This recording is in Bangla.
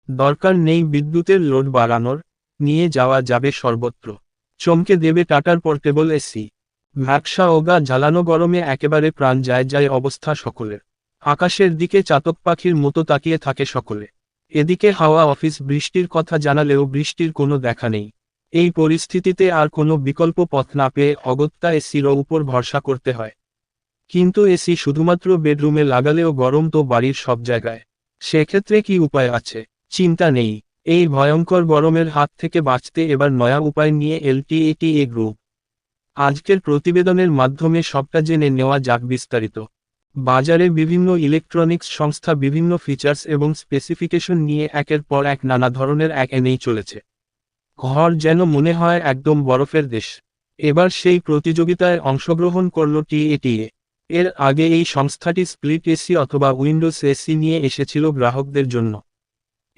দরকার নেই বিদ্যুতের লোড বাড়ানোর, নিয়ে যাওয়া যাবে সর্বত্র। চমকে দেবে টাটার পোর্টেবল এসি। ভ্যাপসা ওগা ঝালানো গরমে একেবারে প্রাণ যায় যায় অবস্থা সকলের। আকাশের দিকে চাতক পাখির মতো তাকিয়ে থাকে সকলে। এদিকে হাওয়া অফিস বৃষ্টির কথা জানালেও বৃষ্টির কোনো দেখা নেই। এই পরিস্থিতিতে আর কোনো বিকল্প পথ না পেয়ে অগত্যা এসির উপর ভরসা করতে হয়। কিন্তু এসি শুধুমাত্র বেডরুমে লাগালেও গরম তো বাড়ির সব জায়গায়। সেক্ষেত্রে কি উপায় আছে? চিন্তা নেই। এই ভয়ঙ্কর গরমের হাত থেকে বাঁচতে এবার নয়া উপায় নিয়ে এলটিএটিএ গ্রুপ। আজকের প্রতিবেদনের মাধ্যমে সবটা জেনে নেওয়া যাক বিস্তারিত। বাজারে বিভিন্ন ইলেকট্রনিক্স সংস্থা বিভিন্ন ফিচার্স এবং স্পেসিফিকেশন নিয়ে একের পর এক নানা ধরনের এক এনেই চলেছে। ঘর যেন মনে হয় একদম বরফের দেশ। এবার সেই প্রতিযোগিতায় অংশগ্রহণ করল টিএটিএ। এর আগে এই সংস্থাটি স্প্লিট এসি অথবা উইন্ডোজ এসি নিয়ে এসেছিল গ্রাহকদের জন্য।